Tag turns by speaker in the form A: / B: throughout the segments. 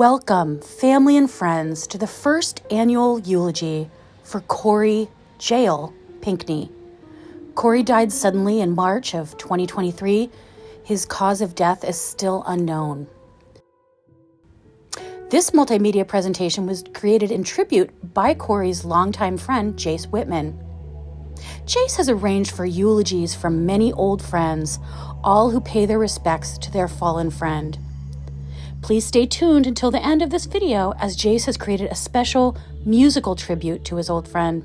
A: Welcome, family and friends, to the first annual eulogy for Corey Jail Pinkney. Corey died suddenly in March of 2023. His cause of death is still unknown. This multimedia presentation was created in tribute by Corey's longtime friend, Jace Whitman. Jace has arranged for eulogies from many old friends, all who pay their respects to their fallen friend. Please stay tuned until the end of this video as Jace has created a special musical tribute to his old friend.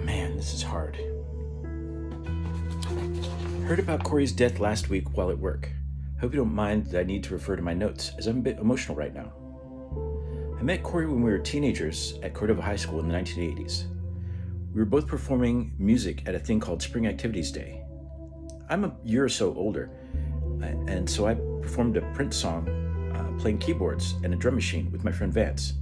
B: Man, this is hard. Heard about Corey's death last week while at work. Hope you don't mind that I need to refer to my notes, as I'm a bit emotional right now. I met Corey when we were teenagers at Cordova High School in the 1980s. We were both performing music at a thing called Spring Activities Day. I'm a year or so older, and so I performed a Prince song playing keyboards and a drum machine with my friend Vance.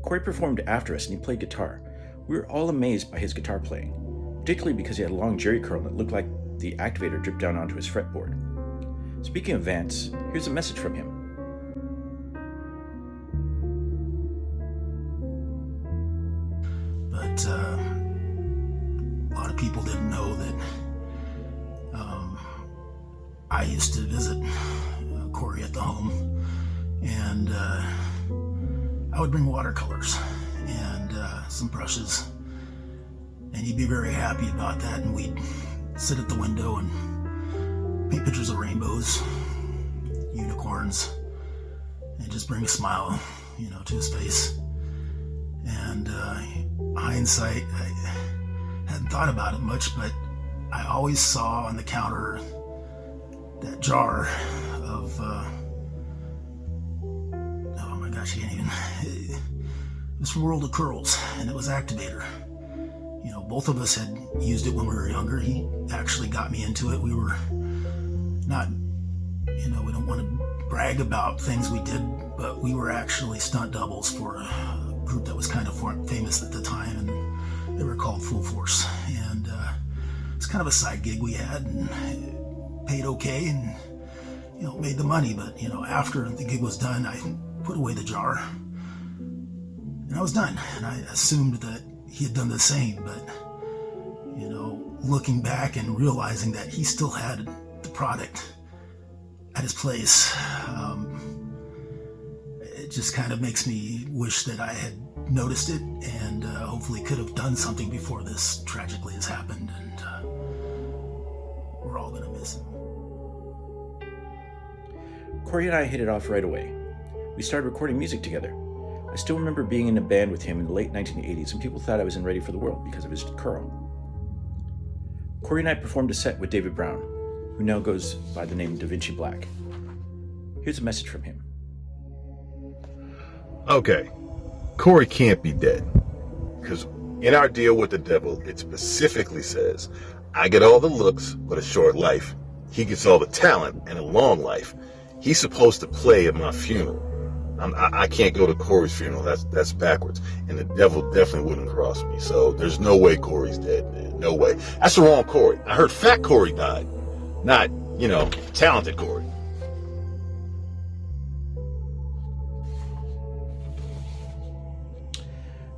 B: Corey performed after us and he played guitar. We were all amazed by his guitar playing, particularly because he had a long jerry curl that looked like the activator dripped down onto his fretboard. Speaking of Vance, here's a message from him.
C: But a lot of people didn't know that I used to visit Corey at the home, and I would bring watercolors and some brushes, and he'd be very happy about that, and we'd sit at the window and paint pictures of rainbows, unicorns, and just bring a smile, to his face. And hindsight, I hadn't thought about it much, but I always saw on the counter that jar of, oh my gosh, it was from World of Curls, and it was Activator. Both of us had used it when we were younger. He actually got me into it. We were not, we don't want to brag about things we did, but we were actually stunt doubles for a group that was kind of famous at the time, and they were called Full Force. And it's kind of a side gig we had, and it paid okay, and made the money. But after the gig was done, I put away the jar, and I was done. And I assumed that he had done the same, but looking back and realizing that he still had the product at his place, it just kind of makes me wish that I had noticed it and hopefully could have done something before this tragically has happened, and we're all gonna miss him.
B: Corey and I hit it off right away. We started recording music together. I still remember being in a band with him in the late 1980s, and people thought I was in Ready for the World because of his curl. Corey and I performed a set with David Brown, who now goes by the name Da Vinci Black. Here's a message from him.
D: Okay, Corey can't be dead, because in our deal with the devil, it specifically says, I get all the looks, but a short life. He gets all the talent and a long life. He's supposed to play at my funeral. I can't go to Corey's funeral. That's backwards. And the devil definitely wouldn't cross me. So there's no way Corey's dead, man. No way. That's the wrong Corey. I heard fat Corey died, not, talented Corey.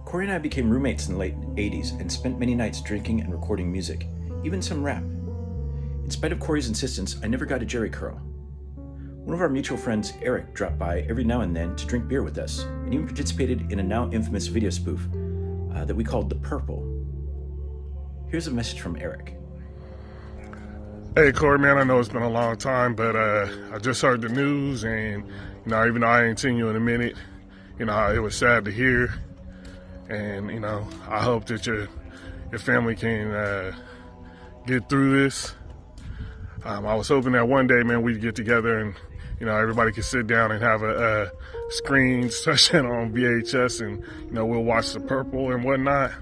B: Corey and I became roommates in the late 80s and spent many nights drinking and recording music, even some rap. In spite of Corey's insistence, I never got a jerry curl. One of our mutual friends, Eric, dropped by every now and then to drink beer with us, and even participated in a now infamous video spoof that we called The Purple. Here's a message from Eric.
E: Hey, Corey, man, I know it's been a long time, but I just heard the news, and, even though I ain't seen you in a minute, it was sad to hear, and, I hope that your family can get through this. I was hoping that one day, man, we'd get together and, everybody could sit down and have a screen session on VHS, and, we'll watch The Purple and whatnot.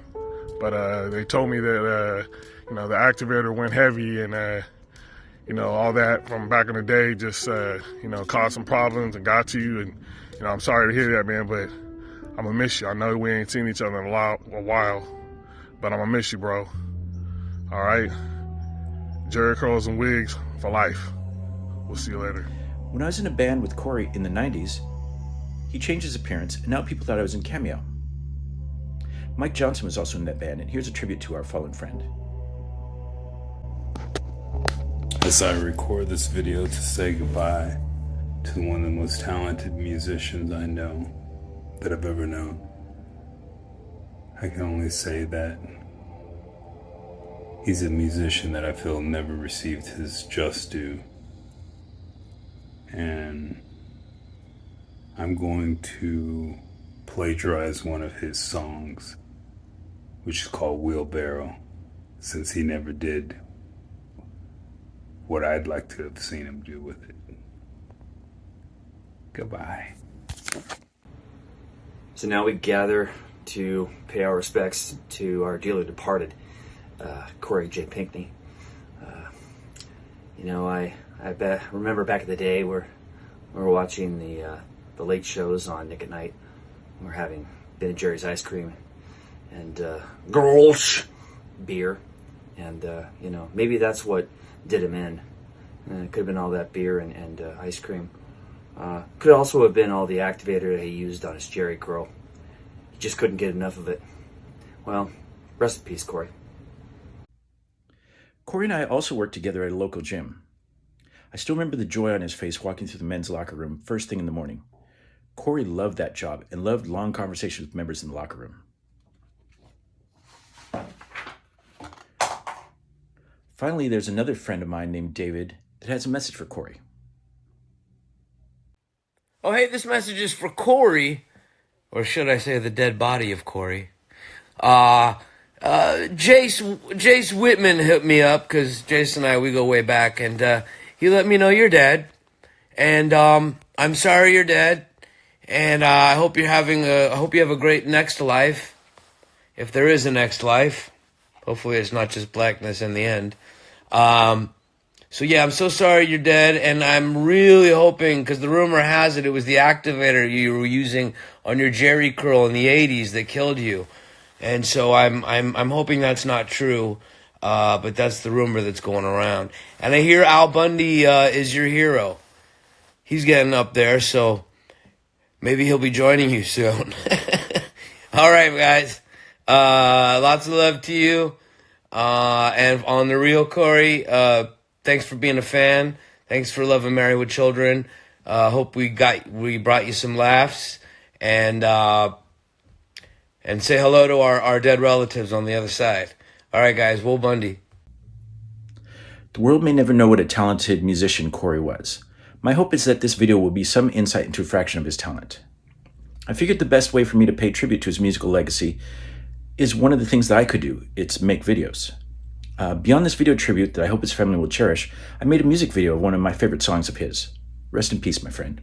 E: But they told me that, the activator went heavy, and, all that from back in the day just, caused some problems and got to you. And, I'm sorry to hear that, man, but I'm gonna miss you. I know we ain't seen each other in a while, but I'm gonna miss you, bro. All right? Jerry curls and wigs for life. We'll see you later.
B: When I was in a band with Corey in the 90s, he changed his appearance, and now people thought I was in Cameo. Mike Johnson was also in that band, and here's a tribute to our fallen friend.
F: As I record this video to say goodbye to one of the most talented musicians I know, that I've ever known, I can only say that he's a musician that I feel never received his just due. And I'm going to plagiarize one of his songs, which is called Wheelbarrow, since he never did what I'd like to have seen him do with it. Goodbye.
G: So now we gather to pay our respects to our dearly departed Corey J. Pinkney. I remember back in the day where we were watching the late shows on Nick at Night. We were having Ben & Jerry's ice cream and girls beer, and maybe that's what did him in. It could have been all that beer and ice cream. Could also have been all the activator that he used on his Jerry curl. He just couldn't get enough of it. Well, rest in peace, Corey.
B: Corey and I also worked together at a local gym. I still remember the joy on his face walking through the men's locker room first thing in the morning. Corey loved that job and loved long conversations with members in the locker room. Finally, there's another friend of mine named David that has a message for Corey.
H: Oh, hey, this message is for Corey, or should I say the dead body of Corey. Jace Whitman hit me up, because Jace and I, we go way back, and he let me know you're dead. And I'm sorry you're dead, and I hope you have a great next life, if there is a next life. Hopefully it's not just blackness in the end. So yeah, I'm so sorry you're dead, and I'm really hoping, because the rumor has it was the activator you were using on your Jerry curl in the 80s that killed you. And so I'm hoping that's not true, but that's the rumor that's going around. And I hear Al Bundy is your hero. He's getting up there, so maybe he'll be joining you soon. All right, guys. Lots of love to you. And on the real, Corey, thanks for being a fan. Thanks for loving Married with Children. Hope we brought you some laughs, and say hello to our dead relatives on the other side. All right, guys, Will Bundy.
B: The world may never know what a talented musician Corey was. My hope is that this video will be some insight into a fraction of his talent. I figured the best way for me to pay tribute to his musical legacy is one of the things that I could do. It's make videos. Beyond this video tribute that I hope his family will cherish, I made a music video of one of my favorite songs of his. Rest in peace, my friend.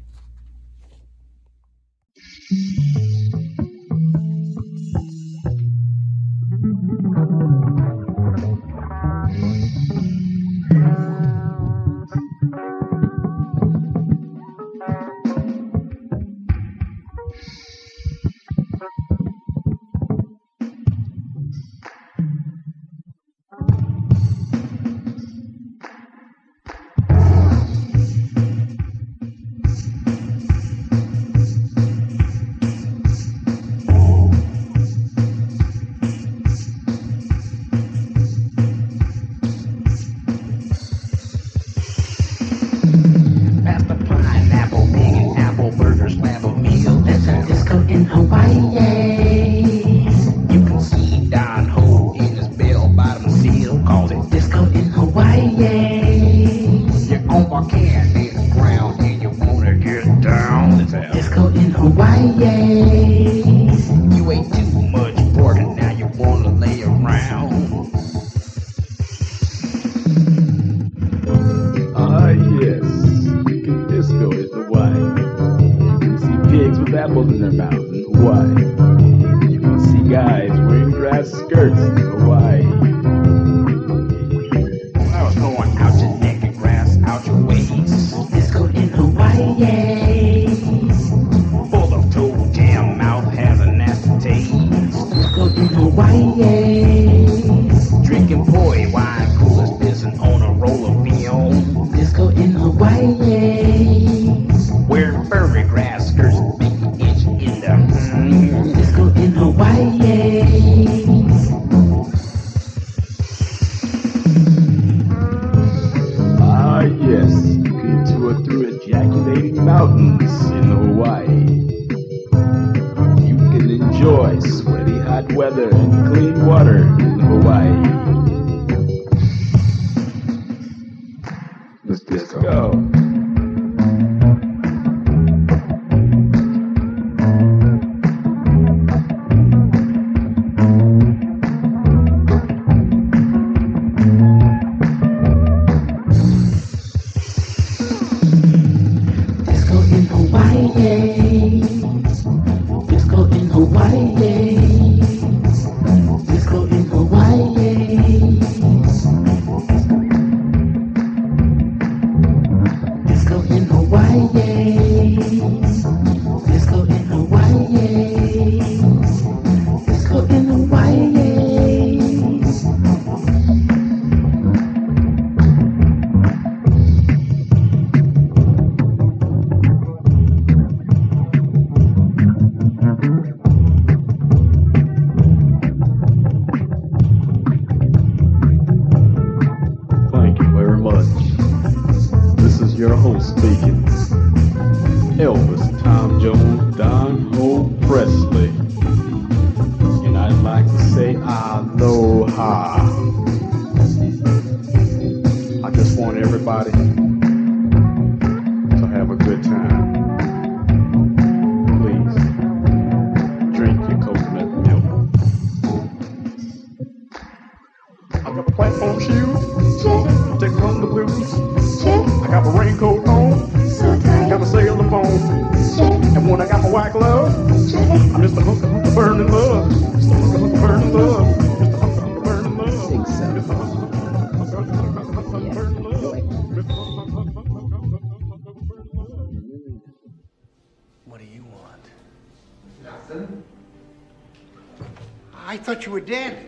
I: apples in their mouth in Hawaii. You can see guys wearing grass skirts in Hawaii. I was going out your neck and grass out your waist.
J: Disco in Hawaii.
I: Full of toe jam, mouth has a nasty taste.
J: Disco in Hawaii.
I: Drinking poi while in Hawaii. Let's go.
J: Disco in Hawaii. Disco in Hawaii. Disco in Hawaii. Disco in Hawaii. Disco in Hawaii. Disco in Hawaii.
I: Thank you very much. This is your host speaking. Elvis Tom Jones, Don Ho Presley. And I'd like to say aloha. I just want everybody to have a good time. Please drink your coconut milk. I got my platform shoes. Take home the blues. I got my raincoat on. Got my cellular phone. And when I got my white glove, I'm just a hunker burning love. Just a hunker burning love. Just a hunker burning love. Sing
K: What do you want?
L: Nothing. I thought you were dead.